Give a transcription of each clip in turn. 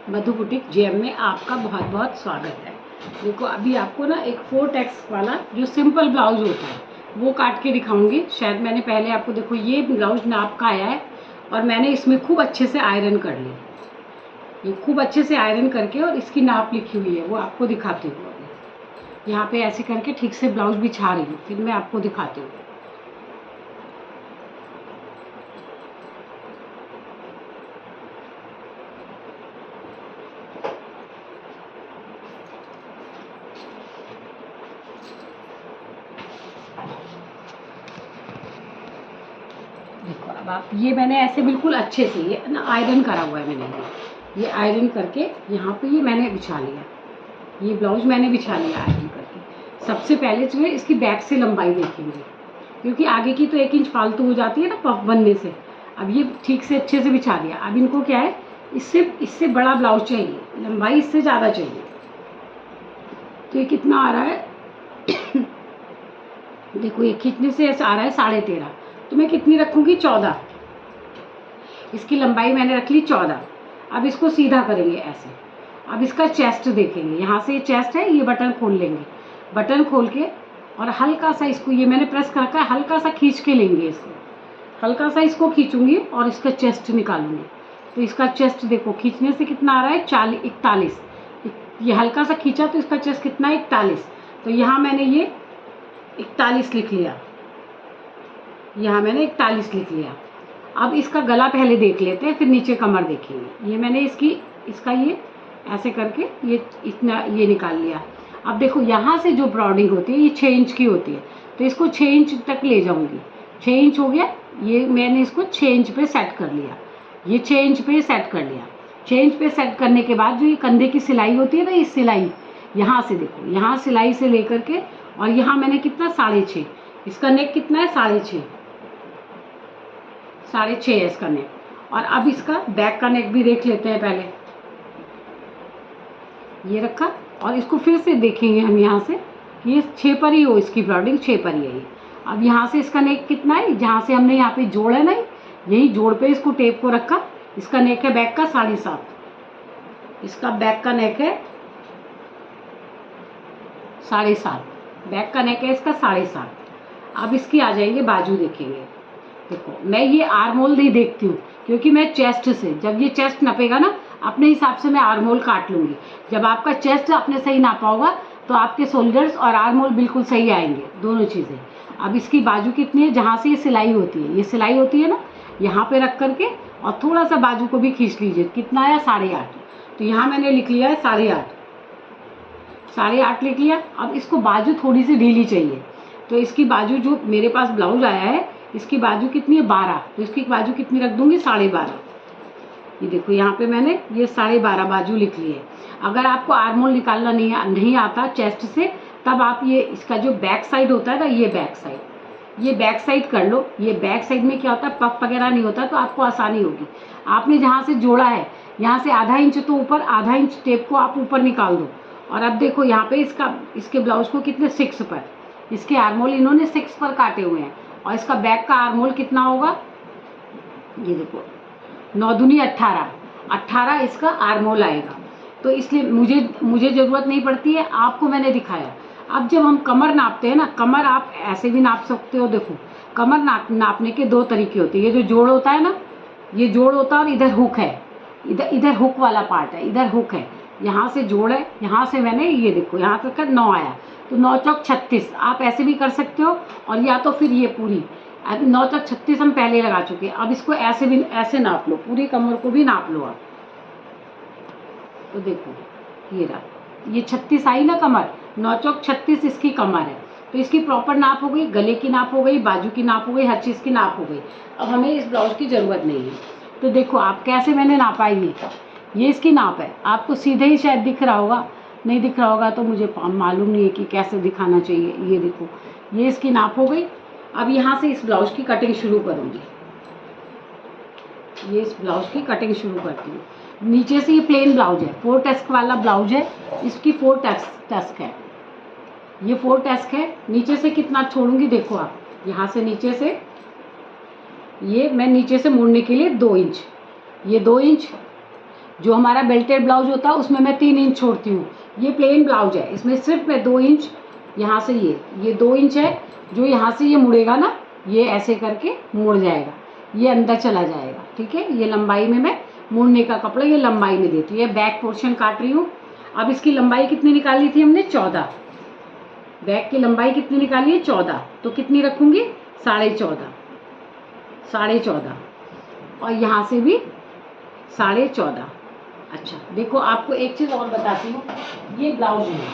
मधु boutique JM में आपका बहुत बहुत स्वागत है। देखो अभी आपको ना एक 4x वाला जो सिंपल ब्लाउज होता है वो काट के दिखाऊंगी। शायद मैंने पहले आपको, देखो ये ब्लाउज नाप का आया है और मैंने इसमें खूब अच्छे से आयरन कर ली। ये खूब अच्छे से आयरन करके और इसकी नाप लिखी हुई है, वो आपको दिखाती हूँ। अभी यहाँ पे ऐसे करके ठीक से ब्लाउज बिछा रही हूँ, फिर मैं आपको दिखाती हूँ। देखो अब आप, ये मैंने ऐसे बिल्कुल अच्छे से ये ना आयरन करा हुआ है मैंने, ये आयरन करके यहाँ पे ये मैंने बिछा लिया। ये ब्लाउज मैंने बिछा लिया आयरन करके। सबसे पहले जो है इसकी बैक से लंबाई देखेंगे, क्योंकि आगे की तो 1 इंच फालतू हो जाती है ना पफ बनने से। अब ये ठीक से अच्छे से बिछा दिया। अब इनको क्या है, इससे बड़ा ब्लाउज चाहिए, लंबाई इससे ज़्यादा चाहिए। तो ये कितना आ रहा है देखो ये खींचने से ऐसा आ रहा है 13.5। तो मैं कितनी रखूँगी, 14। इसकी लंबाई मैंने रख ली 14। अब इसको सीधा करेंगे ऐसे। अब इसका चेस्ट देखेंगे, यहाँ से ये चेस्ट है, ये बटन खोल लेंगे। बटन खोल के और हल्का सा इसको, ये मैंने प्रेस कर रखा है, हल्का सा खींच के लेंगे इसको। हल्का सा इसको खींचूंगी और इसका चेस्ट निकालूंगी। तो इसका चेस्ट देखो खींचने से कितना आ रहा है, 41। ये हल्का सा खींचा तो इसका चेस्ट कितना है, 41। तो यहाँ मैंने ये 41 लिख लिया। यहाँ मैंने 41 लिख लिया। अब इसका गला पहले देख लेते हैं, फिर नीचे कमर देखेंगे। ये मैंने इसका ये ऐसे करके ये इतना ये निकाल लिया। अब देखो यहाँ से जो ब्रॉडिंग होती है ये 6 इंच की होती है, तो इसको 6 इंच तक ले जाऊंगी। 6 इंच हो गया, ये मैंने इसको 6 इंच पे सेट कर लिया। ये 6 इंच पे सेट कर लिया। 6 इंच पे सेट करने के बाद जो ये कंधे की सिलाई होती है ना, ये सिलाई यहाँ से देखो, यहाँ सिलाई से लेकर के और यहाँ मैंने कितना, 6.5। इसका नेक कितना है, 6.5। 6.5 है इसका नेक। और अब इसका बैक का नेक भी देख लेते हैं पहले। ये रखा और इसको फिर से देखेंगे हम यहाँ से कि ये 6 पर ही हो, इसकी ब्रॉडिंग 6 पर ही है ये। अब यहाँ से इसका नेक कितना है, जहाँ से हमने यहाँ पे जोड़ है ना, यही जोड़ पे इसको टेप को रखा। इसका नेक है बैक का 7.5। इसका बैक का नेक है 7.5। बैक का नेक है इसका 7.5। अब इसकी आ जाएंगे बाजू देखेंगे। देखो मैं ये आर्म होल नहीं देखती हूँ, क्योंकि मैं चेस्ट से, जब ये चेस्ट नपेगा ना, अपने हिसाब से मैं आर्म होल काट लूँगी। जब आपका चेस्ट अपने सही नापा होगा तो आपके शोल्डर्स और आर्म होल बिल्कुल सही आएंगे, दोनों चीज़ें। अब इसकी बाजू कितनी है, जहाँ से ये सिलाई होती है, ये सिलाई होती है ना, यहाँ पे रख करके और थोड़ा सा बाजू को भी खींच लीजिए। कितना आया, 8.5। तो यहाँ मैंने लिख लिया है 8.5। 8.5 लिख लिया। अब इसको बाजू थोड़ी सी ढीली चाहिए, तो इसकी बाजू, जो मेरे पास ब्लाउज आया है, इसकी बाजू कितनी है, 12। तो इसकी बाजू कितनी रख दूंगी, 12.5। ये देखो यहाँ पे मैंने ये 12.5 बाजू लिख ली है। अगर आपको आर्म होल निकालना नहीं आता चेस्ट से, तब आप ये इसका जो बैक साइड होता है ना, ये बैक साइड कर लो। ये बैक साइड में क्या होता है, पफ वगैरह नहीं होता, तो आपको आसानी होगी। आपने जहाँ से जोड़ा है, यहाँ से आधा इंच तो ऊपर, आधा इंच टेप को आप ऊपर निकाल दो। और अब देखो यहाँ पे इसके ब्लाउज को कितने, 6 पर, इसके आर्म होल इन्होंने 6 पर काटे हुए हैं। और इसका बैक का आर्म होल कितना होगा, ये देखो 9 दूनी 18 इसका आर्म होल आएगा। तो इसलिए मुझे ज़रूरत नहीं पड़ती है, आपको मैंने दिखाया। अब जब हम कमर नापते हैं ना, कमर आप ऐसे भी नाप सकते हो। देखो कमर नापने के 2 तरीके होते हैं। ये जो जोड़ होता है ना, ये जोड़ होता है और इधर हुक है, इधर हुक वाला पार्ट है, इधर हुक है, यहाँ से जोड़ है, यहाँ से मैंने ये देखो यहाँ तक का 9 आया, तो 9 चौक 36 आप ऐसे भी कर सकते हो। और या तो फिर ये पूरी, अब 9 चौक 36 हम पहले लगा चुके हैं। अब इसको ऐसे भी ऐसे नाप लो, पूरी कमर को भी नाप लो आप। तो देखो ये रहा, ये 36 आई ना कमर, 9 चौक 36 इसकी कमर है। तो इसकी प्रॉपर नाप हो गई, गले की नाप हो गई, बाजू की नाप हो गई, हर चीज़ की नाप हो गई। अब हमें इस ब्लाउज की ज़रूरत नहीं है। तो देखो आप कैसे मैंने नापा, ये इसकी नाप है। आपको सीधे ही शायद दिख रहा होगा, नहीं दिख रहा होगा तो मुझे मालूम नहीं है कि कैसे दिखाना चाहिए। ये देखो ये इसकी नाप हो गई। अब यहाँ से इस ब्लाउज की कटिंग शुरू करूँगी। ये इस ब्लाउज की कटिंग शुरू करती हूँ। नीचे से ये प्लेन ब्लाउज है, 4 टस्क वाला ब्लाउज है, इसकी 4 टस्क है, ये 4 टस्क है। नीचे से कितना छोड़ूंगी, देखो आप यहाँ से नीचे से, ये मैं नीचे से मोड़ने के लिए 2 इंच, ये 2 इंच, जो हमारा बेल्टेड ब्लाउज होता है उसमें मैं 3 इंच छोड़ती हूँ। ये प्लेन ब्लाउज है, इसमें सिर्फ मैं 2 इंच यहाँ से ये 2 इंच है, जो यहाँ से ये मुड़ेगा ना, ये ऐसे करके मुड़ जाएगा, ये अंदर चला जाएगा। ठीक है, ये लंबाई में मैं मुड़ने का कपड़ा ये लंबाई में देती हूँ। ये बैक पोर्शन काट रही हूँ। अब इसकी लंबाई कितनी निकाली थी हमने? 14। बैक की लंबाई कितनी निकाली है? 14। तो कितनी रखूँगी? 14.5, 14.5। और यहाँ से भी 14.5। अच्छा देखो, आपको एक चीज़ और बताती हूँ। ये ब्लाउज है,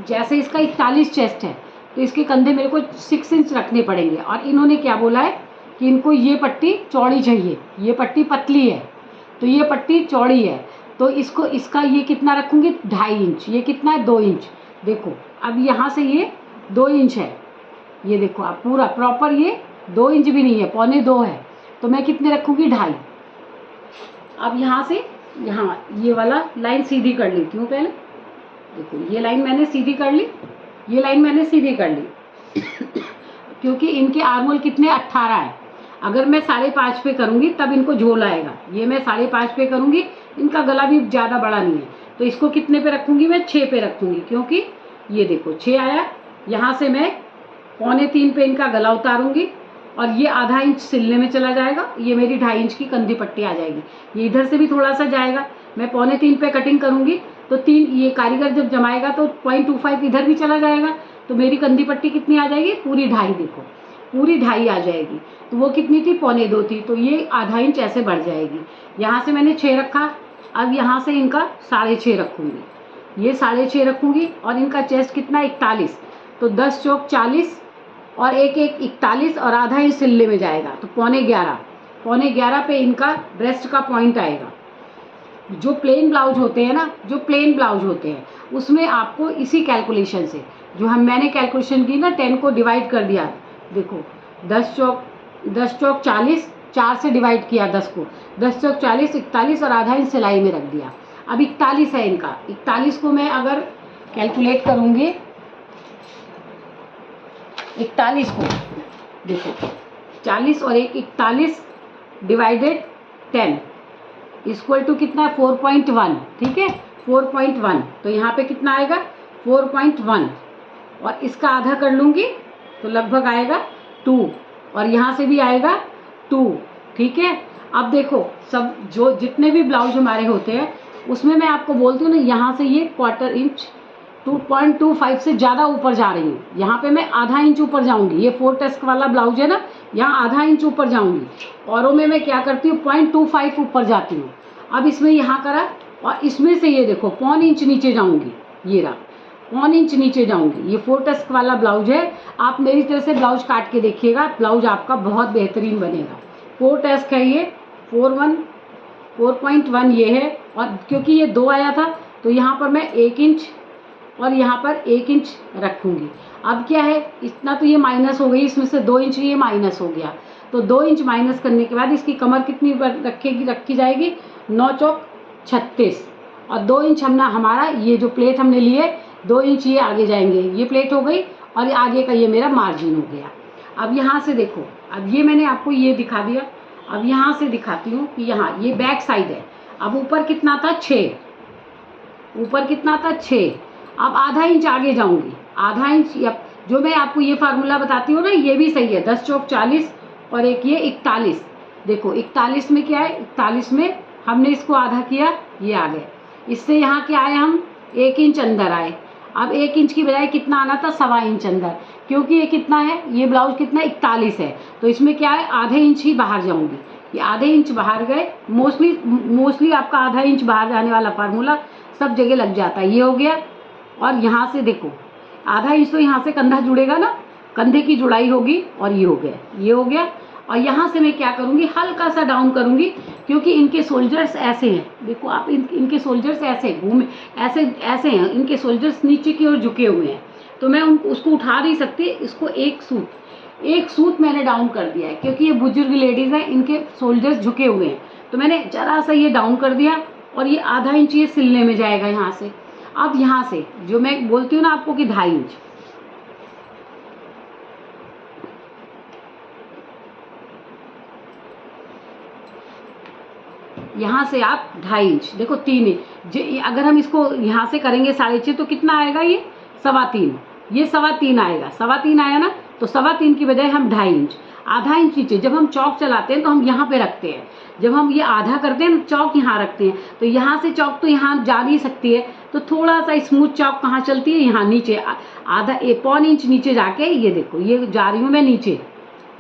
जैसे इसका 41 चेस्ट है, तो इसके कंधे मेरे को 6 इंच रखने पड़ेंगे। और इन्होंने क्या बोला है कि इनको ये पट्टी चौड़ी चाहिए, ये पट्टी पतली है, तो ये पट्टी चौड़ी है, तो इसको इसका ये कितना रखूँगी? 2.5 इंच। ये कितना है? 2 इंच। देखो अब यहाँ से ये 2 इंच है, ये देखो आप पूरा प्रॉपर, ये 2 इंच भी नहीं है, 1.25 है, तो मैं कितने रखूँगी? 2.5। अब यहाँ से यहाँ ये वाला लाइन सीधी कर लेती हूँ पहले। देखो ये लाइन मैंने सीधी कर ली, ये लाइन मैंने सीधी कर ली क्योंकि इनके आर्मोल कितने? 18 है। अगर मैं 5.5 पे करूँगी तब इनको झोल आएगा। ये मैं 5.5 पे करूँगी, इनका गला भी ज़्यादा बड़ा नहीं है, तो इसको कितने पे रखूँगी? मैं 6 पे रखूँगी, क्योंकि ये देखो 6 आया। यहाँ से मैं 2.25 पे इनका गला उतारूँगी और ये आधा इंच सिलने में चला जाएगा। ये मेरी 2.5 इंच की कंधी पट्टी आ जाएगी। ये इधर से भी थोड़ा सा जाएगा। मैं 2.25 पे कटिंग करूँगी तो 3, ये कारीगर जब जमाएगा तो 0.25 इधर भी चला जाएगा, तो मेरी कंधी पट्टी कितनी आ जाएगी? पूरी 2.5। देखो पूरी 2.5 आ जाएगी। तो वो कितनी थी? 2.25 थी, तो ये आधा इंच ऐसे बढ़ जाएगी। यहाँ से मैंने 6 रखा, अब यहाँ से इनका 6.5 रखूँगी, ये 6.5 रखूँगी। और इनका चेस्ट कितना? 41, तो 10 चौक 40 और 1 1 41 और आधा इंच सिलने में जाएगा, तो 11.25। 11.25 पे इनका ब्रेस्ट का पॉइंट आएगा। जो प्लेन ब्लाउज होते हैं ना, जो प्लेन ब्लाउज होते हैं उसमें आपको इसी कैलकुलेशन से, जो मैंने कैलकुलेशन की ना, 10 को डिवाइड कर दिया। देखो 10 चौक 40, 4 से डिवाइड किया 10 को, 10 चौक 40, 41 और आधा इंच सिलाई में रख दिया। अब 41 है इनका, 41 को मैं अगर कैलकुलेट करूँगी, 41 को देखो 40 और 1 41 डिवाइडेड 10 इक्वल टू कितना है? 4.1। ठीक है, 4.1। तो यहाँ पे कितना आएगा? 4.1। और इसका आधा कर लूँगी तो लगभग आएगा 2, और यहाँ से भी आएगा 2। ठीक है, अब देखो सब जो जितने भी ब्लाउज हमारे होते हैं उसमें मैं आपको बोलती हूँ ना, यहाँ से ये 1/4 इंच 2.25 से ज़्यादा ऊपर जा रही हूँ। यहाँ पे मैं आधा इंच ऊपर जाऊँगी। ये 4 टस्क वाला ब्लाउज है ना, यहाँ आधा इंच ऊपर जाऊँगी। औरों में मैं क्या करती हूँ? 0.25 ऊपर जाती हूँ। अब इसमें यहाँ करा, और इसमें से ये देखो 0.25 इंच नीचे जाऊँगी। ये रहा 0.25 इंच नीचे जाऊँगी। ये 4 टस्क वाला ब्लाउज है। आप मेरी तरह से ब्लाउज काट के देखिएगा, ब्लाउज आपका बहुत बेहतरीन बनेगा। 4 टस्क है ये, 4.1 ये है। और क्योंकि ये 2 आया था तो यहाँ पर मैं 1 इंच और यहाँ पर 1 इंच रखूँगी। अब क्या है, इतना तो ये माइनस हो गई, इसमें से 2 इंच ये माइनस हो गया, तो 2 इंच माइनस करने के बाद इसकी कमर कितनी रखी जाएगी? 9 चौक 36, और 2 इंच हमारा ये जो प्लेट हमने लिए 2 इंच ये आगे जाएंगे। ये प्लेट हो गई और आगे का ये मेरा मार्जिन हो गया। अब यहाँ से देखो, अब ये मैंने आपको ये दिखा दिया। अब यहाँ से दिखाती हूँ कि यहाँ ये बैक साइड है। अब ऊपर कितना था? 6। ऊपर कितना था? 6। अब आधा इंच आगे जाऊँगी, आधा इंच। जो मैं आपको ये फार्मूला बताती हूँ ना, ये भी सही है। 10 चौक 40 और एक ये 41। देखो 41 में क्या है? 41 में हमने इसको आधा किया, ये आ गए। इससे यहाँ क्या आए? हम 1 इंच अंदर आए। अब 1 इंच की बजाय कितना आना था? 1.25 इंच अंदर, क्योंकि ये कितना है? ये ब्लाउज कितना? 41 है, तो इसमें क्या है? आधे इंच ही बाहर जाऊँगी। ये आधे इंच बाहर गए। मोस्टली आपका आधा इंच बाहर जाने वाला फार्मूला सब जगह लग जाता है। ये हो गया। और यहाँ से देखो आधा इंच तो यहाँ से कंधा जुड़ेगा ना, कंधे की जुड़ाई होगी, और ये हो गया, ये हो गया। और यहाँ से मैं क्या करूँगी? हल्का सा डाउन करूँगी, क्योंकि इनके शोल्डर्स ऐसे हैं। देखो आप, इनके शोल्डर्स ऐसे घूमे, ऐसे हैं। इनके शोल्डर्स नीचे की ओर झुके हुए हैं, तो मैं उसको उठा नहीं सकती। इसको एक सूत मैंने डाउन कर दिया है, क्योंकि ये बुजुर्ग लेडीज़ हैं, इनके शोल्डर्स झुके हुए हैं, तो मैंने जरा सा ये डाउन कर दिया, और ये आधा इंच ये सिलने में जाएगा यहाँ से। अब यहाँ से जो मैं बोलती हूँ ना आपको कि 2.5 इंच, यहाँ से आप 2.5 इंच, देखो 3 इंच, अगर हम इसको यहाँ से करेंगे 6.5 तो कितना आएगा ये 3.25, ये 3.25 आएगा, 3.25 आया ना, तो 3.25 की बजाय हम 2.5 इंच, आधा इंच नीचे। जब हम चौक चलाते हैं तो हम यहाँ पे रखते हैं, जब हम ये आधा करते हैं चौक यहाँ रखते हैं, तो यहाँ से चौक तो यहाँ जा नहीं सकती है, तो थोड़ा सा स्मूथ चौक कहाँ चलती है, यहाँ नीचे, आधा 1 इंच नीचे जाके, ये देखो ये जा रही हूँ मैं नीचे,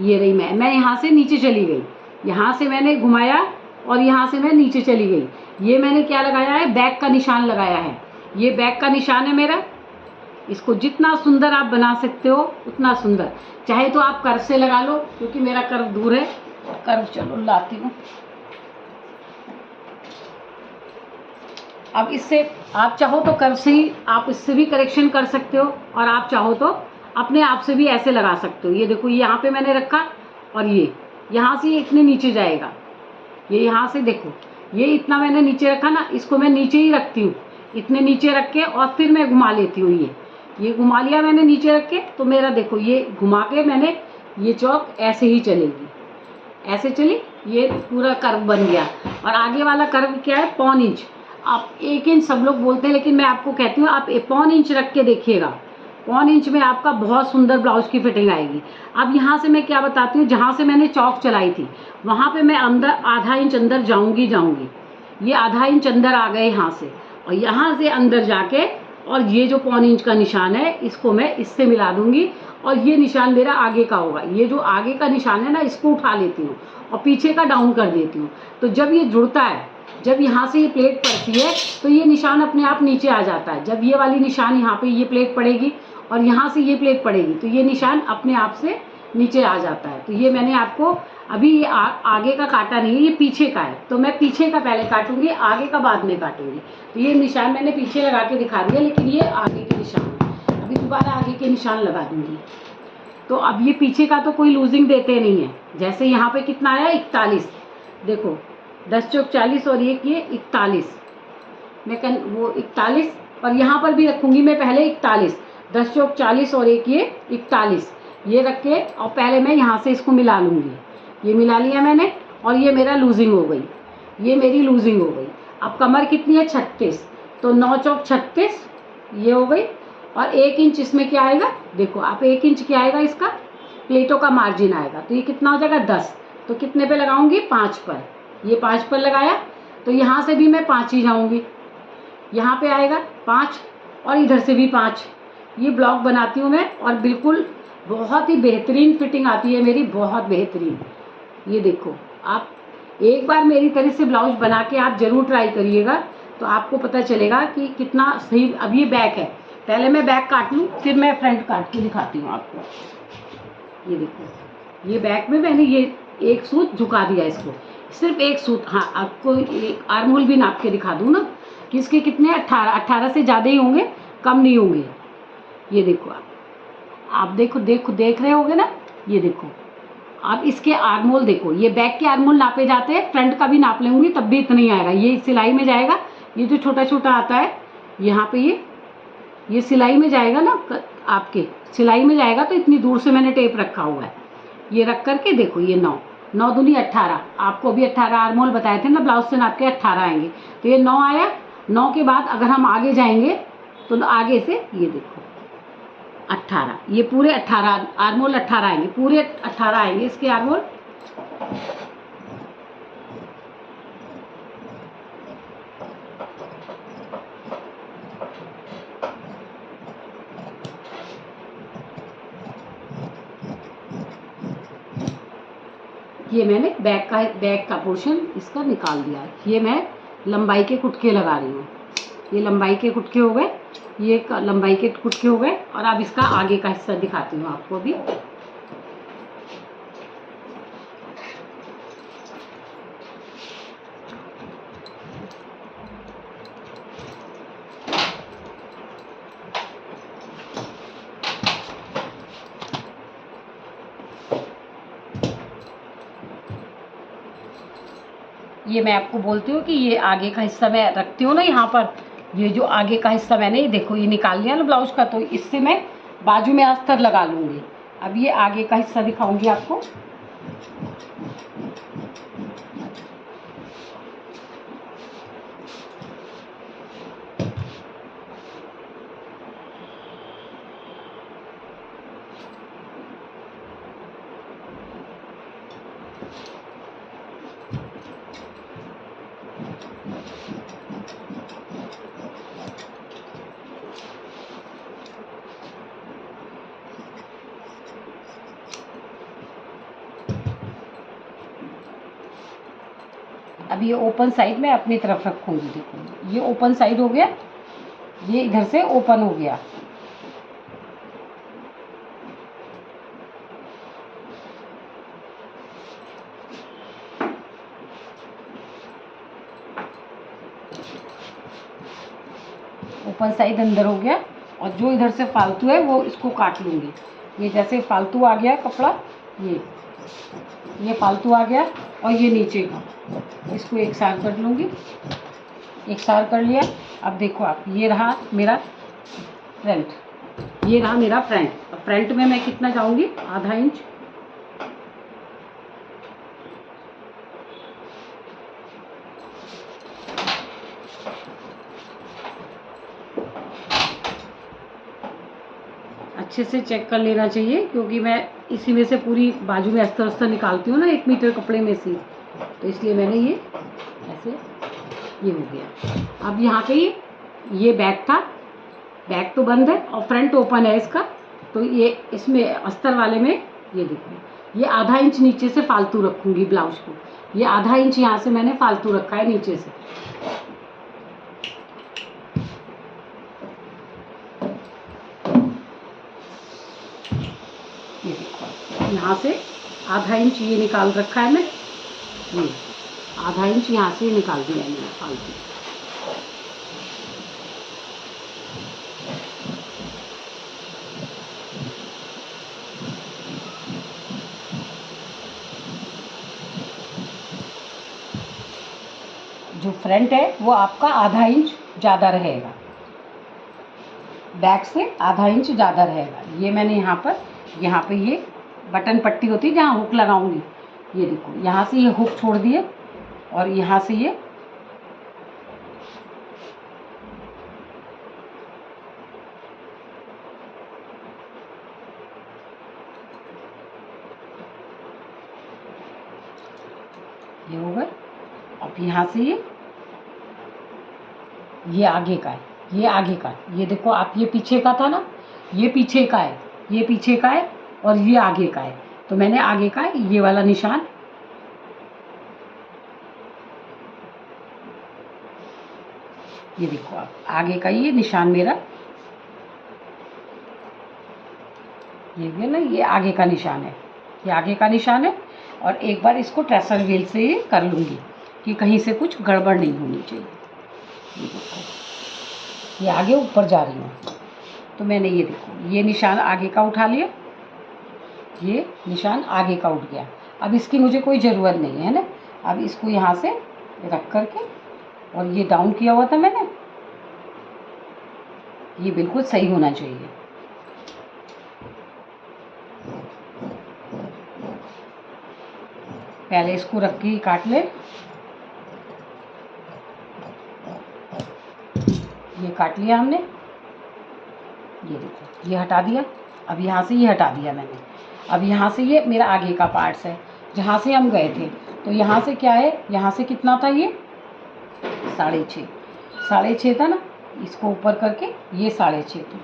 ये रही मैं यहाँ से नीचे चली गई, यहाँ से मैंने घुमाया और यहाँ से मैं नीचे चली गई। ये मैंने क्या लगाया है, बैक का निशान लगाया है, ये बैक का निशान है मेरा। इसको जितना सुंदर आप बना सकते हो उतना सुंदर, चाहे तो आप कर्व से लगा लो, क्योंकि मेरा कर्व दूर है, कर्व चलो लाती हूँ। अब इससे आप चाहो तो कर्व से ही आप इससे भी करेक्शन कर सकते हो, और आप चाहो तो अपने आप से भी ऐसे लगा सकते हो। ये देखो ये यहाँ पे मैंने रखा, और ये यहाँ से ये इतने नीचे जाएगा, ये यहाँ से देखो ये इतना मैंने नीचे रखा ना, इसको मैं नीचे ही रखती हूँ, इतने नीचे रख के और फिर मैं घुमा लेती हूँ। ये घुमा लिया मैंने नीचे रख के, तो मेरा देखो ये घुमा के मैंने, ये चौक ऐसे ही चलेगी, ऐसे चली, ये पूरा कर्व बन गया। और आगे वाला कर्व क्या है, 1.25 इंच, आप 1 इंच सब लोग बोलते हैं, लेकिन मैं आपको कहती हूँ आप 1.25 इंच रख के देखिएगा, 1.25 इंच में आपका बहुत सुंदर ब्लाउज की फिटिंग आएगी। अब यहाँ से मैं क्या बताती हूँ, जहाँ से मैंने चौक चलाई थी वहाँ पे मैं अंदर आधा इंच अंदर जाऊँगी, ये आधा इंच अंदर आ गए यहाँ से, और यहाँ से अंदर जाके, और ये जो 1.25 इंच का निशान है इसको मैं इससे मिला दूंगी, और ये निशान मेरा आगे का होगा। ये जो आगे का निशान है ना, इसको उठा लेती हूँ और पीछे का डाउन कर देती हूँ, तो जब ये जुड़ता है, जब यहाँ से ये प्लेट पड़ती है तो ये निशान अपने आप नीचे आ जाता है। जब ये वाली निशान यहाँ पे ये प्लेट पड़ेगी और यहाँ से ये प्लेट पड़ेगी, तो ये निशान अपने आप से नीचे आ जाता है। तो ये मैंने आपको अभी ये आगे का काटा नहीं है, ये पीछे का है, तो मैं पीछे का पहले काटूंगी, आगे का बाद में काटूंगी। तो ये निशान मैंने पीछे लगा के दिखा दिया, लेकिन ये आगे के निशान है, अभी दोबारा आगे के निशान लगा दूंगी। तो अब ये पीछे का तो कोई लूजिंग देते नहीं है। जैसे यहाँ पे कितना आया, 41, देखो 10 चौक 40 और एक ये 41, मैं वो 41, और यहाँ पर भी रखूँगी मैं पहले 41, 10 चौक 40 और एक ये 41, ये रख के और पहले मैं यहाँ से इसको मिला लूँगी। ये मिला लिया मैंने, और ये मेरा लूजिंग हो गई, ये मेरी लूजिंग हो गई। अब कमर कितनी है, 36, तो 9 चौक 36 ये हो गई, और 1 इंच इसमें क्या आएगा, देखो आप 1 इंच क्या आएगा, इसका प्लेटों का मार्जिन आएगा, तो ये कितना हो जाएगा 10, तो कितने पे लगाऊंगी, 5 पर, ये 5 पर लगाया, तो यहाँ से भी मैं 5 ही जाऊँगी, यहाँ पे आएगा 5, और इधर से भी 5, ये ब्लॉक बनाती हूँ मैं, और बिल्कुल बहुत ही बेहतरीन फिटिंग आती है मेरी, बहुत बेहतरीन। ये देखो आप एक बार मेरी तरह से ब्लाउज बना के आप ज़रूर ट्राई करिएगा, तो आपको पता चलेगा कि कितना सही। अब ये बैक है, पहले मैं बैक काट लूँ, फिर मैं फ्रंट काट के दिखाती हूँ आपको। ये देखो ये बैक में मैंने ये एक सूत झुका दिया, इसको सिर्फ एक सूत। हाँ, आपको एक आर्म होल भी नाप के दिखा दूँ ना कि इसके कितने, 18 से ज़्यादा ही होंगे, कम नहीं होंगे। ये देखो आप देख रहे होगे ना, ये देखो आप इसके आर्म होल देखो, ये बैक के आर्म होल नापे जाते हैं, फ्रंट का भी नाप लेंगी तब भी इतना ही आएगा। ये सिलाई में जाएगा, ये जो छोटा छोटा आता है यहाँ पे, ये सिलाई में जाएगा ना, आपके सिलाई में जाएगा, तो इतनी दूर से मैंने टेप रखा हुआ है। ये रख करके देखो, ये 9 दूनी 18, आपको भी 18 आर्म होल बताए थे ना, ब्लाउज से नाप के 18 आएंगे, तो ये 9 आया। 9 के बाद अगर हम आगे जाएंगे तो आगे से ये देखो 18, ये पूरे 18 आर्म होल 18 आएंगे, पूरे 18 आएंगे इसके आर्म होल। ये मैंने बैक का पोर्शन इसका निकाल दिया है। ये मैं लंबाई के कुटके लगा रही हूँ, ये लंबाई के कुटके हो गए, ये लंबाई के कुटके हो गए, और अब इसका आगे का हिस्सा दिखाती हूँ आपको भी। ये मैं आपको बोलती हूँ कि ये आगे का हिस्सा मैं रखती हूँ ना यहाँ पर, ये जो आगे का हिस्सा मैंने ये देखो ये निकाल लिया ना ब्लाउज का, तो इससे मैं बाजू में अस्तर लगा लूँगी। अब ये आगे का हिस्सा दिखाऊंगी आपको। अब ये ओपन साइड में अपनी तरफ रखूंगी। देखो ये ओपन साइड हो गया, ये इधर से ओपन हो गया। ओपन साइड अंदर हो गया, और जो इधर से फालतू है वो इसको काट लूँगी। ये जैसे फालतू आ गया कपड़ा, ये फालतू आ गया, और ये नीचे का, इसको एक साथ कर लूँगी। एक साथ कर लिया। अब देखो आप, ये रहा मेरा फ्रंट, ये रहा मेरा फ्रंट। अब फ्रंट में मैं कितना जाऊँगी, आधा इंच। अच्छे से चेक कर लेना चाहिए, क्योंकि मैं इसी में से पूरी बाजू में अस्तर अस्तर निकालती हूँ ना 1 मीटर कपड़े में से, तो इसलिए मैंने ये ऐसे, ये हो गया। अब यहाँ पे ये बैक था, बैक तो बंद है और फ्रंट ओपन है इसका, तो ये इसमें अस्तर वाले में ये देखो, ये आधा इंच नीचे से फालतू रखूँगी ब्लाउज को। ये आधा इंच यहाँ से मैंने फालतू रखा है नीचे से। ये देखो, यहाँ से आधा इंच ये निकाल रखा है मैं, ये आधा इंच यहाँ से निकाल दिया है मैंने फालतू। जो फ्रंट है वो आपका आधा इंच ज़्यादा रहेगा, बैक से आधा इंच ज़्यादा रहेगा। ये मैंने यहाँ पे ये बटन पट्टी होती है जहाँ हुक लगाऊंगी, ये देखो यहाँ से ये हुक छोड़ दिए, और यहाँ से ये हो गए। अब यहाँ से ये आगे का है, ये आगे का, ये देखो आप, ये पीछे का था ना, ये पीछे का है, ये पीछे का है, और ये आगे का है। तो मैंने आगे का ये वाला निशान, ये देखो आप, आगे का ये निशान मेरा, ये ना, ये आगे का निशान है, ये आगे का निशान है। और एक बार इसको ट्रेसर व्हील से ये कर लूँगी कि कहीं से कुछ गड़बड़ नहीं होनी चाहिए। ये देखो, ये आगे ऊपर जा रही हूँ, तो मैंने ये देखो, ये निशान आगे का उठा लिया, ये निशान आगे का उठ गया। अब इसकी मुझे कोई ज़रूरत नहीं है ना। अब इसको यहाँ से रख करके, और ये डाउन किया हुआ था मैंने, ये बिल्कुल सही होना चाहिए। पहले इसको रख के काट ले, ये काट लिया हमने, ये देखो, ये हटा दिया। अब यहाँ से ये हटा दिया मैंने। अब यहाँ से ये मेरा आगे का पार्ट्स है जहाँ से हम गए थे। तो यहाँ से क्या है, यहाँ से कितना था, ये 6.5 था ना, इसको ऊपर करके ये 6.5 था,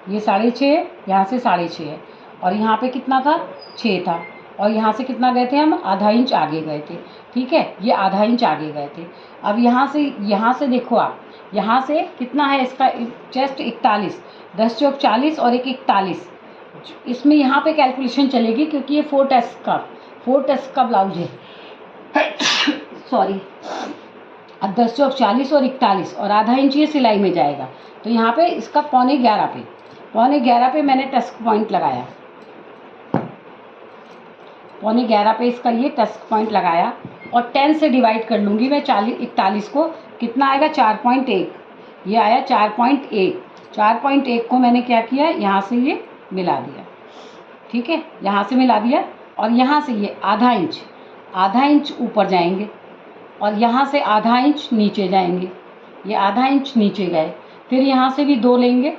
ये 6.5 है, यहाँ से 6.5 है, और यहाँ पे कितना था, 6 था, और यहाँ से कितना गए थे हम, आधा इंच आगे गए थे। ठीक है, ये आधा इंच आगे गए थे। अब यहाँ से देखो आप, यहाँ से कितना है इसका चेस्ट, 41, 10 चौक 40 और 41। इसमें यहाँ पे कैलकुलेशन चलेगी, क्योंकि ये 4 टेस्ट का ब्लाउज है। सॉरी। अब 10 चौक 40 और 41 और आधा इंच ये सिलाई में जाएगा। तो यहाँ पे इसका 11:15 पे मैंने टस्क पॉइंट लगाया, 11:15 पे इसका ये टस्क पॉइंट लगाया, और 10 से डिवाइड कर लूँगी मैं 41 को, कितना आएगा, 4.1। ये आया 4.1। 4.1 को मैंने क्या किया, यहाँ से ये मिला दिया। ठीक है, यहाँ से मिला दिया, और यहाँ से ये आधा इंच ऊपर जाएंगे, और यहाँ से आधा इंच नीचे जाएंगे। ये आधा इंच नीचे गए, फिर यहाँ से भी 2 लेंगे,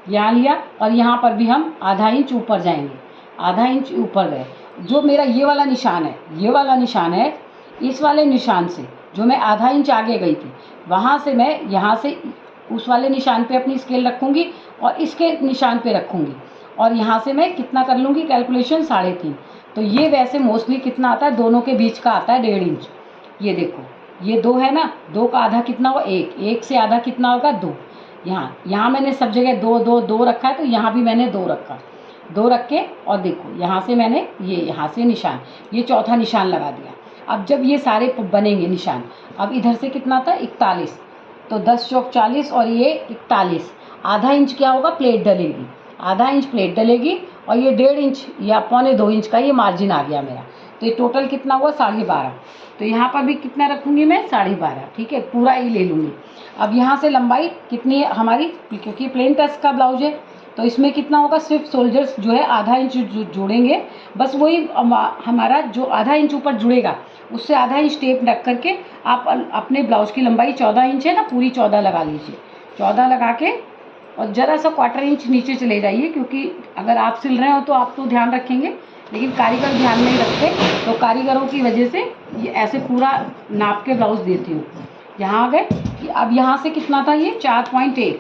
यहाँ लिया, और यहाँ पर भी हम आधा इंच ऊपर जाएंगे, आधा इंच ऊपर गए। जो मेरा ये वाला निशान है, इस वाले निशान से जो मैं आधा इंच आगे गई थी वहाँ से मैं यहाँ से उस वाले निशान पे अपनी स्केल रखूँगी और इसके निशान पे रखूँगी और यहाँ से मैं कितना कर लूँगी कैलकुलेशन 3.5। तो ये वैसे मोस्टली कितना आता है, दोनों के बीच का आता है 1.5 इंच। ये देखो ये 2 है ना, 2 का आधा कितना होगा 1, 1 से आधा कितना होगा 2। यहाँ मैंने सब जगह 2 2 2 रखा है, तो यहाँ भी मैंने 2 रखा, 2 रख के और देखो यहाँ से मैंने ये यहाँ से निशान, ये चौथा निशान लगा दिया। अब जब ये सारे बनेंगे निशान, अब इधर से कितना था 41, तो 10 चौक 40 और ये 41, आधा इंच क्या होगा प्लेट डलेगी, आधा इंच प्लेट डलेगी और ये 1.5 इंच या 1.25 इंच का ये मार्जिन आ गया मेरा। तो ये टोटल कितना हुआ 12.5। तो यहाँ पर भी कितना रखूँगी मैं 12.5, ठीक है, पूरा ही ले लूँगी। अब यहाँ से लंबाई कितनी है हमारी, क्योंकि प्लेन टेस्ट का ब्लाउज है तो इसमें कितना होगा, सिर्फ शोल्डर्स जो है आधा इंच जोड़ेंगे, बस वही हमारा जो आधा इंच ऊपर जुड़ेगा उससे आधा इंच टेप रख करके आप अपने ब्लाउज की लंबाई 14 इंच है ना, पूरी 14 लगा लीजिए। 14 लगा के और ज़रा सा 1/4 इंच नीचे चले जाइए, क्योंकि अगर आप सिल रहे हो तो आप तो ध्यान रखेंगे, लेकिन कारीगर ध्यान नहीं रखते, तो कारीगरों की वजह से ये ऐसे पूरा नाप के ब्लाउज देती हूँ। यहाँ आ गए, अब यहाँ से कितना था ये 4.1,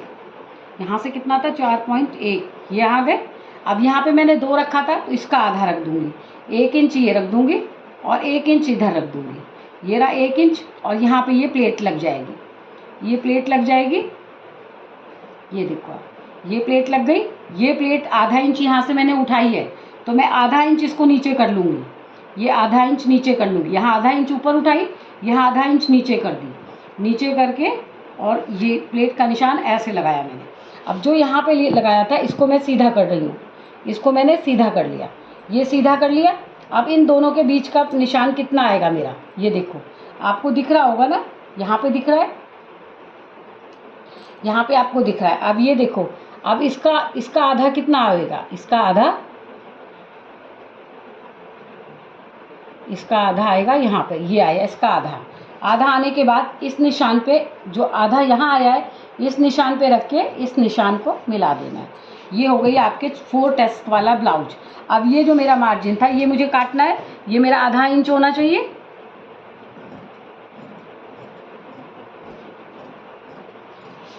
यहाँ से कितना था 4.1, ये आ गए। अब यहाँ पे मैंने 2 रखा था तो इसका आधा रख दूँगी, 1 इंच ये रख दूँगी और 1 इंच इधर रख दूँगी, ये रहा 1 इंच और यहाँ पे ये प्लेट लग जाएगी, ये प्लेट लग जाएगी, ये देखो ये प्लेट लग गई। ये प्लेट आधा इंच यहाँ से मैंने उठाई है तो मैं आधा इंच इसको नीचे कर लूँगी, ये आधा इंच नीचे कर लूँगी, यहाँ आधा इंच ऊपर उठाई, यहाँ आधा इंच नीचे कर दी, नीचे करके और ये प्लेट का निशान ऐसे लगाया मैंने। अब जो यहाँ पे लगाया था इसको मैं सीधा कर रही हूँ, इसको मैंने सीधा कर लिया, ये सीधा कर लिया। अब इन दोनों के बीच का निशान कितना आएगा मेरा, ये देखो आपको दिख रहा होगा ना, यहाँ पे दिख रहा है, यहाँ पे आपको दिख रहा है। अब ये देखो, अब इसका आधा कितना आएगा, इसका आधा आएगा यहाँ पे, ये आया इसका आधा। आधा आने के बाद इस निशान पे जो आधा यहाँ आया है इस निशान पे रख के इस निशान को मिला देना है। ये हो गई आपके 4 टेस्ट वाला ब्लाउज। अब ये जो मेरा मार्जिन था ये मुझे काटना है, ये मेरा आधा इंच होना चाहिए।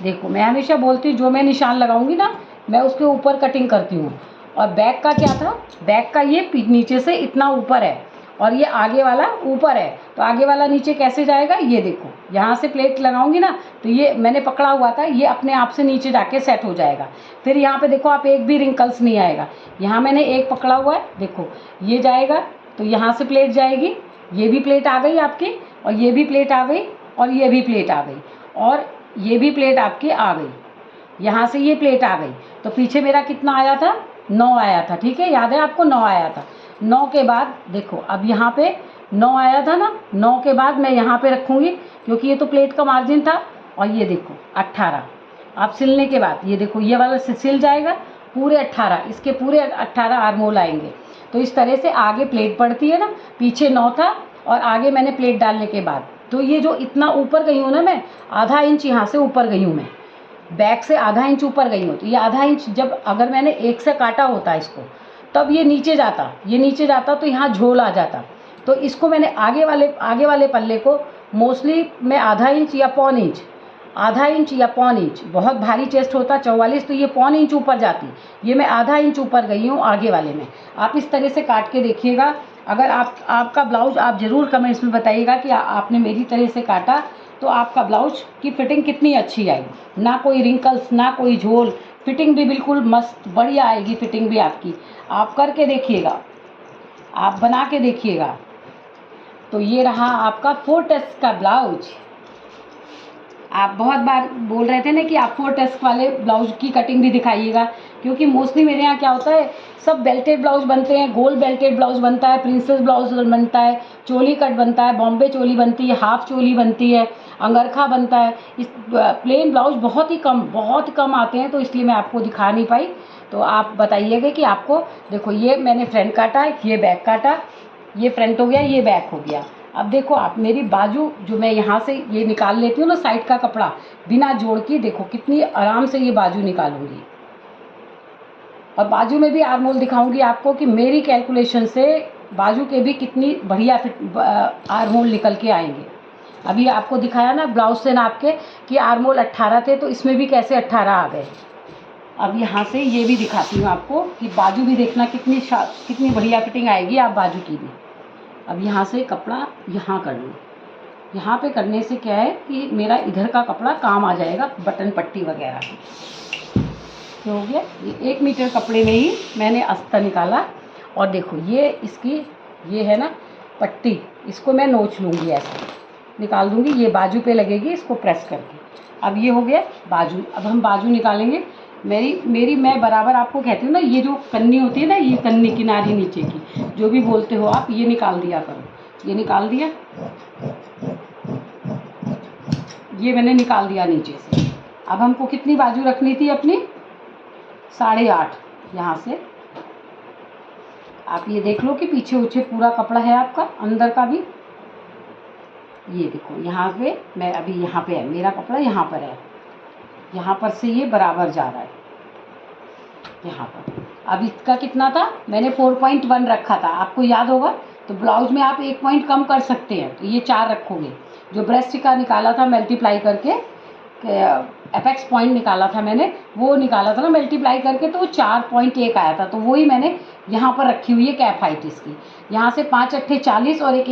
देखो मैं हमेशा बोलती हूँ जो मैं निशान लगाऊंगी ना मैं उसके ऊपर कटिंग करती हूँ। और बैक का क्या था, बैक का ये नीचे से इतना ऊपर है और ये आगे वाला ऊपर है, तो आगे वाला नीचे कैसे जाएगा, ये देखो यहाँ से प्लेट लगाऊंगी ना तो ये मैंने पकड़ा हुआ था, ये अपने आप से नीचे जाके सेट हो जाएगा। फिर यहाँ पे देखो आप एक भी रिंकल्स नहीं आएगा, यहाँ मैंने एक पकड़ा हुआ है, देखो ये जाएगा तो यहाँ से प्लेट जाएगी, ये भी प्लेट आ गई आपकी और ये भी प्लेट आ गई और ये भी प्लेट आ गई और ये भी प्लेट आपकी आ गई, यहाँ से ये प्लेट आ गई। तो पीछे मेरा कितना आया था 9 आया था, ठीक है, याद है आपको 9 आया था। 9 के बाद देखो अब यहाँ पे 9 आया था ना, 9 के बाद मैं यहाँ पे रखूँगी क्योंकि ये तो प्लेट का मार्जिन था। और ये देखो 18, आप सिलने के बाद ये देखो ये वाला सिल जाएगा पूरे 18, इसके पूरे 18 आर्मोल आएंगे। तो इस तरह से आगे प्लेट पड़ती है ना, पीछे 9 था और आगे मैंने प्लेट डालने के बाद तो ये जो इतना ऊपर गई हूँ ना मैं, आधा इंच यहाँ से ऊपर गई हूँ मैं, बैक से आधा इंच ऊपर गई हूँ। तो ये आधा इंच जब अगर मैंने एक से काटा होता इसको तब ये नीचे जाता तो यहाँ झोल आ जाता। तो इसको मैंने आगे वाले पल्ले को मोस्टली मैं आधा इंच या पौन इंच, बहुत भारी चेस्ट होता 44 तो ये पौन इंच ऊपर जाती, ये मैं आधा इंच ऊपर गई हूँ आगे वाले में। आप इस तरह से काट के देखिएगा। अगर आपका ब्लाउज आप ज़रूर कमेंट्स में बताइएगा कि आपने मेरी तरह से काटा तो आपका ब्लाउज की फिटिंग कितनी अच्छी आई, ना कोई रिंकल्स ना कोई झोल, फिटिंग भी बिल्कुल मस्त बढ़िया आएगी फिटिंग भी आपकी। आप करके देखिएगा, आप बना के देखिएगा। तो ये रहा आपका 4 टेस्ट का ब्लाउज। आप बहुत बार बोल रहे थे ना कि आप 4 टेस्ट वाले ब्लाउज की कटिंग भी दिखाइएगा, क्योंकि मोस्टली मेरे यहाँ क्या होता है सब बेल्टेड ब्लाउज बनते हैं, गोल बेल्टेड ब्लाउज बनता है, प्रिंसेस ब्लाउज बनता है, चोली कट बनता है, बॉम्बे चोली बनती है, हाफ चोली बनती है, अंगरखा बनता है। इस प्लेन ब्लाउज बहुत कम आते हैं, तो इसलिए मैं आपको दिखा नहीं पाई। तो आप बताइएगा कि आपको, देखो ये मैंने फ्रंट काटा, ये बैक काटा, ये फ्रंट हो गया, ये बैक हो गया। अब देखो आप मेरी बाजू जो मैं यहाँ से ये निकाल लेती हूँ ना साइड का कपड़ा बिना जोड़ के, देखो कितनी आराम से ये बाजू निकालूंगी। और बाजू में भी आर्मोल दिखाऊंगी आपको कि मेरी कैलकुलेशन से बाजू के भी कितनी बढ़िया आर्मोल निकल के आएंगे। अभी आपको दिखाया ना ब्लाउज से नाप के कि आर्म होल 18 थे, तो इसमें भी कैसे 18 आ गए। अब यहाँ से ये भी दिखाती हूँ आपको कि बाजू भी देखना कितनी बढ़िया फिटिंग आएगी आप बाजू की भी। अब यहाँ से कपड़ा यहाँ कर लूँ, यहाँ पे करने से क्या है कि मेरा इधर का कपड़ा काम आ जाएगा, बटन पट्टी वगैरह। तो हो गया ये 1 मीटर कपड़े में ही मैंने अस्तर निकाला। और देखो ये इसकी ये है ना पट्टी, इसको मैं नोच लूँगी, ऐसे निकाल दूँगी, ये बाजू पे लगेगी इसको प्रेस करके। अब ये हो गया बाजू। अब हम बाजू निकालेंगे। मैं बराबर आपको कहती हूँ ना, ये जो कन्नी होती है ना, ये कन्नी किनारी नीचे की जो भी बोलते हो आप, ये निकाल दिया करो। ये निकाल दिया, ये मैंने निकाल दिया नीचे से। अब हमको कितनी बाजू रखनी थी अपनी? 8.5। यहाँ से आप ये देख लो कि पीछे उछे पूरा कपड़ा है आपका, अंदर का भी। ये देखो यहाँ पे मैं अभी यहाँ पे है मेरा कपड़ा, यहाँ पर है, यहाँ पर से ये बराबर जा रहा है यहाँ पर। अब इसका कितना था? मैंने 4.1 रखा था, आपको याद होगा। तो ब्लाउज में आप 1 पॉइंट कम कर सकते हैं, तो ये 4 रखोगे। जो ब्रेस्ट का निकाला था मल्टीप्लाई करके, एपेक्स पॉइंट निकाला था मैंने, वो निकाला था ना मल्टीप्लाई करके, तो वो 4.1 आया था। तो वही मैंने यहाँ पर रखी हुई है कैप हाइट इसकी। यहाँ से 5 अट्ठे 40 और 1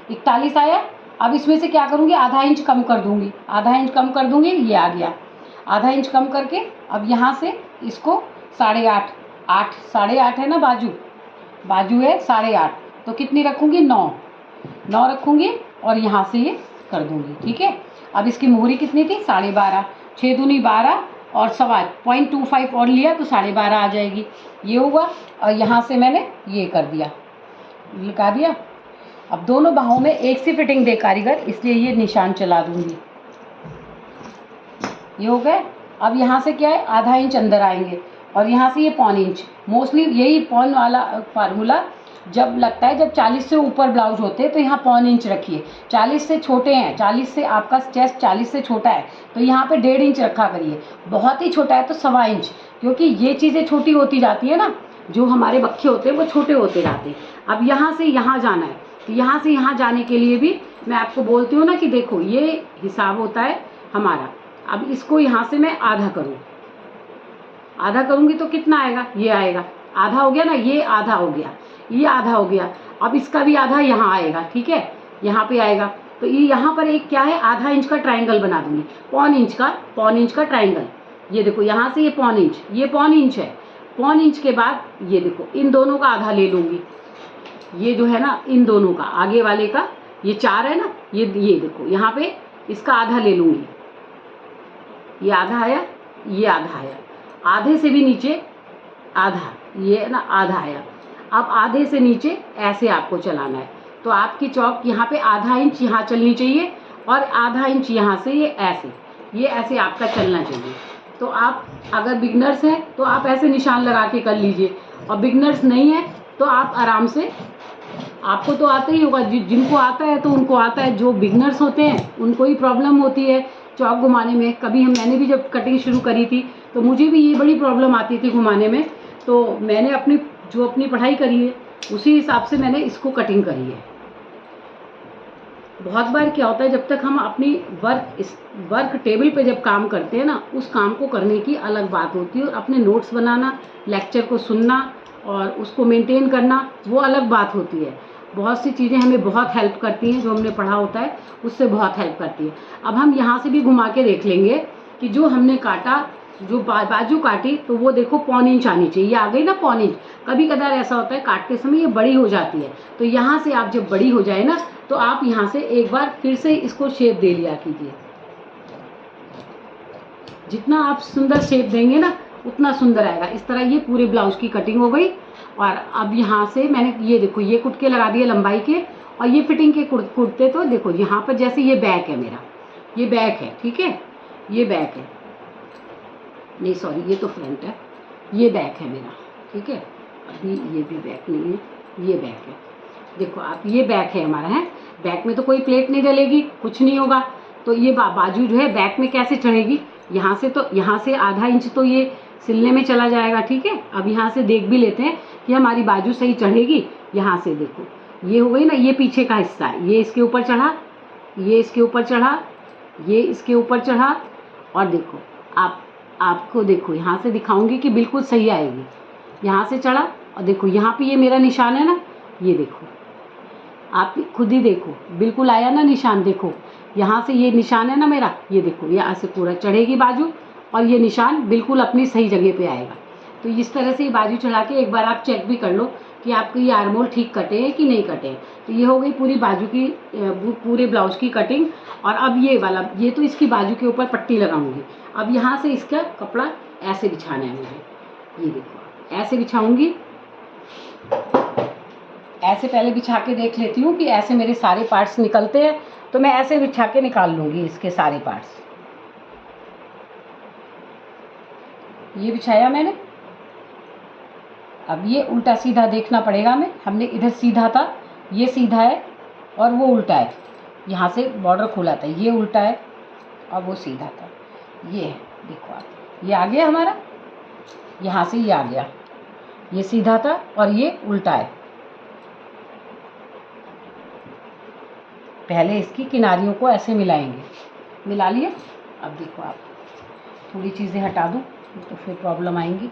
41 आया। अब इसमें से क्या करूँगी? आधा इंच कम कर दूँगी, आधा इंच कम कर दूँगी, ये आ गया। आधा इंच कम करके अब यहाँ से इसको 8.5 8.5 है ना बाजू है 8.5, तो कितनी रखूँगी? 9 रखूँगी और यहाँ से ये कर दूँगी, ठीक है। अब इसकी मोहरी कितनी थी? 12.5, 6 दूनी 12 और 0.25 और लिया तो 12.5 आ जाएगी। ये हुआ। और यहाँ से मैंने ये कर दिया, लगा दिया। अब दोनों बाहों में एक सी फिटिंग दे कारीगर, इसलिए ये निशान चला दूँगी। ये हो गए। अब यहाँ से क्या है, आधा इंच अंदर आएंगे और यहाँ से ये 1.25 इंच। मोस्टली यही पौन वाला फार्मूला जब लगता है, जब 40 से ऊपर ब्लाउज होते हैं तो यहाँ 1.25 इंच रखिए। 40 से छोटे हैं, 40 से आपका चेस्ट 40 से छोटा है तो यहाँ पे 1.5 इंच रखा करिए। बहुत ही छोटा है तो 1.25 इंच, क्योंकि ये चीज़ें छोटी होती जाती है ना, जो हमारे बक्खे होते हैं वो छोटे होते जाते हैं। अब यहाँ से यहाँ जाना है, तो यहाँ से यहाँ जाने के लिए भी मैं आपको बोलती हूँ ना कि देखो ये हिसाब होता है हमारा। अब इसको यहाँ से मैं आधा करूँ, आधा करूँगी तो कितना आएगा? ये आएगा। आधा हो गया ना, ये आधा हो गया, ये आधा हो गया। अब इसका भी आधा यहाँ आएगा, ठीक है, यहाँ पे आएगा। तो ये यहाँ पर एक क्या है, आधा इंच का ट्रायंगल बना दूँगी, 1.25 इंच का ट्रायंगल। ये देखो यहाँ से ये 1.25 इंच, ये 1.25 इंच है। 1.25 इंच के बाद ये देखो इन दोनों का आधा ले लूँगी। ये जो है ना, इन दोनों का, आगे वाले का, ये 4 है ना, ये देखो यहाँ पे इसका आधा ले लूँगी। ये आधा आया, ये आधा आया, आधे से भी नीचे आधा, ये है ना आधा आया। अब आधे से नीचे ऐसे आपको चलाना है, तो आपकी चौक यहाँ पे आधा इंच यहाँ चलनी चाहिए और आधा इंच यहाँ से ये ऐसे आपका चलना चाहिए। तो आप अगर बिगनर्स हैं तो आप ऐसे निशान लगा के कर लीजिए, और बिगनर्स नहीं है तो आप आराम से, आपको तो आता ही होगा, जिनको आता है तो उनको आता है। जो बिगनर्स होते हैं उनको ही प्रॉब्लम होती है चौक घुमाने में। कभी मैंने भी जब कटिंग शुरू करी थी तो मुझे भी ये बड़ी प्रॉब्लम आती थी घुमाने में। तो मैंने अपनी पढ़ाई करी है उसी हिसाब से मैंने इसको कटिंग करी है। बहुत बार क्या होता है, जब तक हम अपनी वर्क टेबल पे जब काम करते हैं ना, उस काम को करने की अलग बात होती है, और अपने नोट्स बनाना, लेक्चर को सुनना और उसको मेंटेन करना, वो अलग बात होती है। बहुत सी चीज़ें हमें बहुत हेल्प करती हैं, जो हमने पढ़ा होता है उससे बहुत हेल्प करती है। अब हम यहाँ से भी घुमा के देख लेंगे कि जो हमने काटा, जो बाजू काटी, तो वो देखो 1.25 इंच आनी चाहिए, आ गई ना 1.25 इंच। कभी कदार ऐसा होता है काटते समय ये बड़ी हो जाती है, तो यहाँ से आप जब बड़ी हो जाए ना, तो आप यहाँ से एक बार फिर से इसको शेप दे लिया कीजिए। जितना आप सुंदर शेप देंगे ना उतना सुंदर आएगा। इस तरह ये पूरे ब्लाउज की कटिंग हो गई। और अब यहाँ से मैंने ये देखो ये कुटके लगा दिए लंबाई के, और ये फिटिंग के कुर्ते, तो देखो यहाँ पर जैसे ये बैक है मेरा, ये बैक है, ठीक है, ये बैक है, नहीं सॉरी ये तो फ्रंट है, ये बैक है मेरा, ठीक है। अभी ये भी बैक नहीं है, ये बैक है। देखो आप, ये बैक है हमारा, है बैक में तो कोई प्लेट नहीं डलेगी, कुछ नहीं होगा। तो ये बाजू जो है बैक में कैसे चढ़ेगी? यहाँ से, तो यहाँ से आधा इंच तो ये सिलने में चला जाएगा, ठीक है। अब यहाँ से देख भी लेते हैं कि हमारी बाजू सही चढ़ेगी। यहाँ से देखो ये हो गई ना, ये पीछे का हिस्सा है, ये इसके ऊपर चढ़ा, ये इसके ऊपर चढ़ा, ये इसके ऊपर चढ़ा, और देखो आपको देखो यहाँ से दिखाऊंगी कि बिल्कुल सही आएगी। यहाँ से चढ़ा और देखो यहाँ पे ये मेरा निशान है ना, ये देखो आप खुद ही देखो, बिल्कुल आया ना निशान। देखो यहाँ से ये निशान है ना मेरा, ये देखो यहाँ से पूरा चढ़ेगी बाजू और ये निशान बिल्कुल अपनी सही जगह पे आएगा। तो इस तरह से ये बाजू चढ़ा के एक बार आप चेक भी कर लो कि आपके ये आर्म होल ठीक कटे हैं कि नहीं कटे हैं। तो ये हो गई पूरी बाजू की पूरे ब्लाउज की कटिंग। और अब ये वाला, ये तो इसकी बाजू के ऊपर पट्टी लगाऊंगी। अब यहाँ से इसका कपड़ा ऐसे बिछाना है मुझे, ये देखो ऐसे बिछाऊंगी। ऐसे पहले बिछा के देख लेती हूँ कि ऐसे मेरे सारे पार्ट्स निकलते हैं, तो मैं ऐसे बिछा के निकाल लूँगी इसके सारे पार्ट्स। ये बिछाया मैंने। अब ये उल्टा सीधा देखना पड़ेगा हमें। हमने इधर सीधा था, ये सीधा है और वो उल्टा है। यहाँ से बॉर्डर खुला था, ये उल्टा है और वो सीधा था। ये है, देखो आप, ये आ गया हमारा, यहाँ से ये आ गया, ये सीधा था और ये उल्टा है। पहले इसकी किनारियों को ऐसे मिलाएंगे, मिला लिए। अब देखो आप, थोड़ी चीज़ें हटा दूँ तो फिर प्रॉब्लम आएंगी।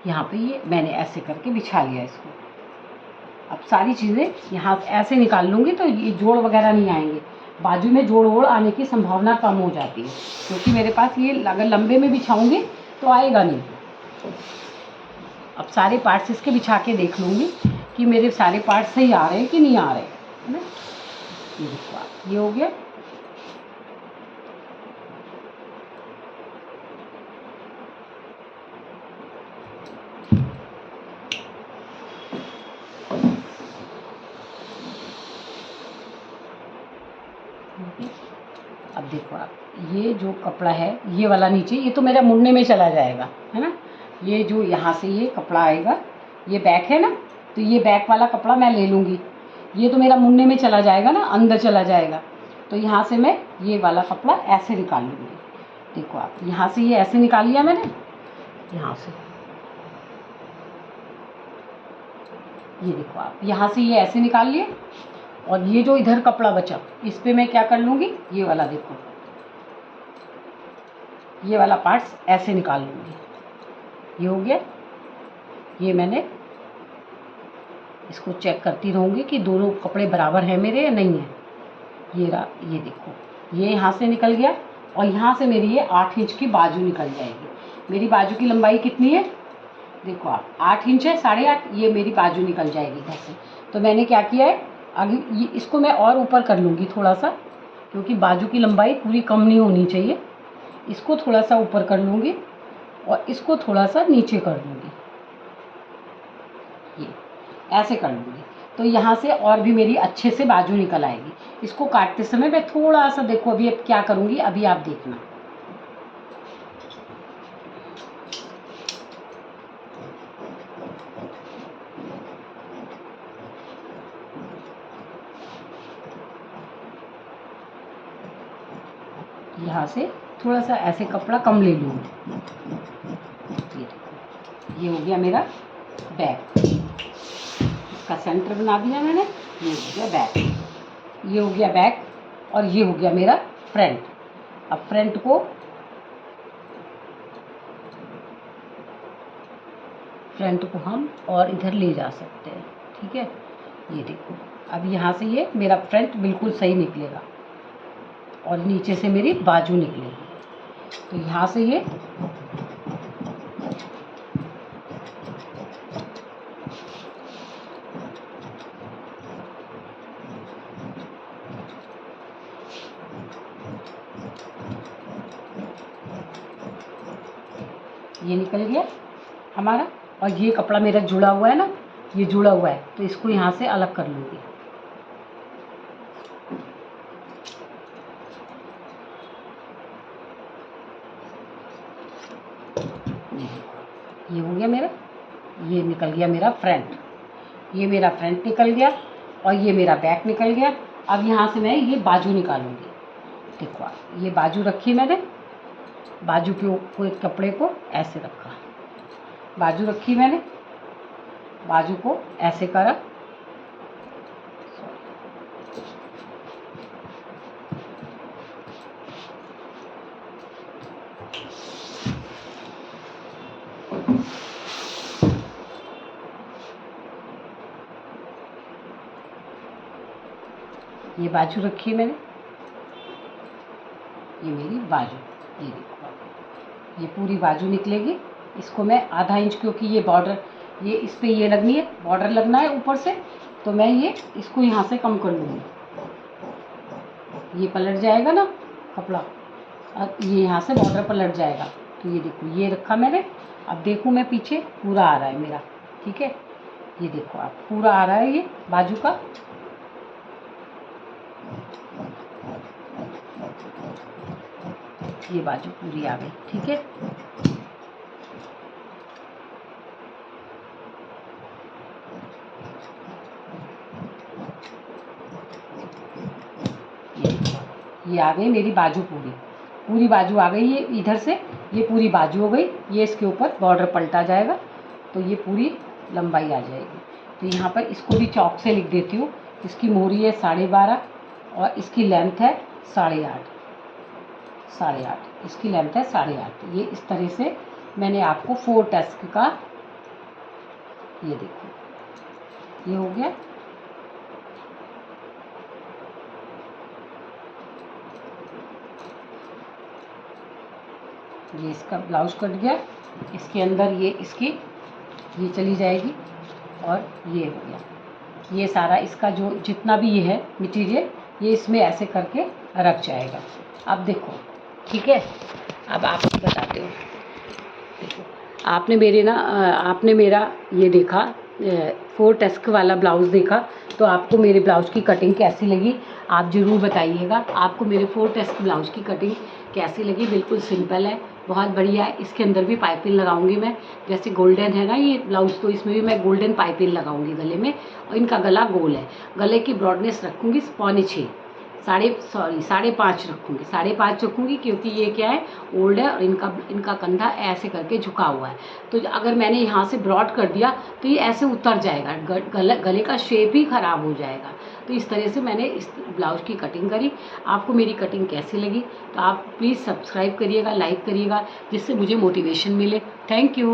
यहाँ पे ये मैंने ऐसे करके बिछा लिया इसको। अब सारी चीज़ें यहाँ ऐसे निकाल लूँगी तो ये जोड़ वगैरह नहीं आएंगे। बाजू में जोड़ वोड़ आने की संभावना कम हो जाती है, क्योंकि मेरे पास ये अगर लंबे में बिछाऊँगी तो आएगा नहीं। अब सारे पार्ट्स इसके बिछा के देख लूँगी कि मेरे सारे पार्ट्स सही आ रहे हैं कि नहीं आ रहे, है ना। ये देखो आप, ये हो गया। अब देखो आप, ये जो कपड़ा है ये वाला नीचे, ये तो मेरा मुड़ने में चला जाएगा, है ना। ये जो यहाँ से ये कपड़ा आएगा, ये बैक है ना, तो ये बैक वाला कपड़ा मैं ले लूँगी। ये तो मेरा मुड़ने में चला जाएगा ना, अंदर चला जाएगा। तो यहाँ से मैं ये वाला कपड़ा ऐसे निकाल लूँगी। देखो आप, यहाँ से ये ऐसे निकाल लिया मैंने, यहाँ से ये देखो आप, यहाँ से ये ऐसे निकाल लिए। और ये जो इधर कपड़ा बचा, इस पे मैं क्या कर लूँगी, ये वाला देखो, ये वाला पार्ट्स ऐसे निकाल लूँगी। ये हो गया। ये मैंने इसको चेक करती रहूँगी कि दोनों कपड़े बराबर हैं मेरे या नहीं है। ये रहा, ये देखो, ये यहाँ से निकल गया और यहाँ से मेरी ये 8 इंच की बाजू निकल जाएगी। मेरी बाजू की लंबाई कितनी है, देखो आप, 8 इंच है, 8.5, ये मेरी बाजू निकल जाएगी इधर से। तो मैंने क्या किया है, आगे ये इसको मैं और ऊपर कर लूँगी थोड़ा सा, क्योंकि बाजू की लंबाई पूरी कम नहीं होनी चाहिए। इसको थोड़ा सा ऊपर कर लूँगी और इसको थोड़ा सा नीचे कर लूँगी, ये ऐसे कर लूँगी। तो यहाँ से और भी मेरी अच्छे से बाजू निकल आएगी। इसको काटते समय मैं थोड़ा सा, देखो अभी अब क्या करूँगी, अभी आप देखना। यहाँ से थोड़ा सा ऐसे कपड़ा कम ले लूँगी। ये हो गया मेरा बैक, इसका सेंटर बना दिया मैंने। ये हो गया बैक, ये हो गया बैक, और ये हो गया मेरा फ्रंट। अब फ्रंट को हम और इधर ले जा सकते हैं, ठीक है। ये देखो, अब यहाँ से ये मेरा फ्रंट बिल्कुल सही निकलेगा और नीचे से मेरी बाजू निकलेगी। तो यहाँ से ये निकल गया हमारा। और ये कपड़ा मेरा जुड़ा हुआ है ना, ये जुड़ा हुआ है, तो इसको यहाँ से अलग कर लूँगी। ये हो गया मेरा, ये निकल गया मेरा फ्रंट, ये मेरा फ्रंट निकल गया और ये मेरा बैक निकल गया। अब यहाँ से मैं ये बाजू निकालूंगी। देखो आप, ये बाजू रखी मैंने, बाजू के ऊपर कपड़े को ऐसे रखा, बाजू रखी मैंने, बाजू को ऐसे करा, ये बाजू रखी है मैंने, ये मेरी बाजू, ये देखो आप, ये पूरी बाजू निकलेगी। इसको मैं आधा इंच, क्योंकि ये बॉर्डर, ये इस पे ये लगनी है, बॉर्डर लगना है ऊपर से, तो मैं ये इसको यहाँ से कम कर लूँगी। ये पलट जाएगा ना कपड़ा, अब ये यहाँ से बॉर्डर पलट जाएगा। तो ये देखो, ये रखा मैंने। अब देखूँ मैं पीछे पूरा आ रहा है मेरा, ठीक है, ये देखो आप, पूरा आ रहा है ये बाजू का। ये बाजू पूरी आ गई, ठीक है। ये आ गई मेरी बाजू, पूरी बाजू आ गई। ये इधर से ये पूरी बाजू हो गई। ये इसके ऊपर बॉर्डर पलटा जाएगा, तो ये पूरी लंबाई आ जाएगी। तो यहाँ पर इसको भी चौक से लिख देती हूँ। इसकी मोहरी है 12.5 और इसकी लेंथ है 8.5, इसकी लेंथ है 8.5। ये इस तरह से मैंने आपको 4 टस्क का, ये देखो, ये हो गया। ये इसका ब्लाउज कट गया। इसके अंदर ये इसकी ये चली जाएगी और ये हो गया। ये सारा इसका जो जितना भी ये है मटेरियल, ये इसमें ऐसे करके रख जाएगा। अब देखो, ठीक है, अब आपको बताते हो। देखो, आपने मेरा ये देखा 4 टस्क वाला ब्लाउज़ देखा, तो आपको मेरे ब्लाउज़ की कटिंग कैसी लगी आप ज़रूर बताइएगा। आपको मेरे 4 टस्क ब्लाउज़ की कटिंग कैसी लगी? बिल्कुल सिंपल है, बहुत बढ़िया है। इसके अंदर भी पाइपिंग लगाऊंगी मैं, जैसे गोल्डन है ना ये ब्लाउज़, तो इसमें भी मैं गोल्डन पाइपिंग लगाऊंगी गले में। और इनका गला गोल है। गले की ब्रॉडनेस रखूँगी 5.25, 5.5 रखूँगी, 5.5 रखूँगी, क्योंकि ये क्या है, ओल्ड है और इनका कंधा ऐसे करके झुका हुआ है। तो अगर मैंने यहाँ से ब्रॉड कर दिया तो ये ऐसे उतर जाएगा, गले का शेप ही ख़राब हो जाएगा। तो इस तरह से मैंने इस ब्लाउज़ की कटिंग करी। आपको मेरी कटिंग कैसी लगी? तो आप प्लीज़ सब्सक्राइब करिएगा, लाइक करिएगा, जिससे मुझे मोटिवेशन मिले। Thank you.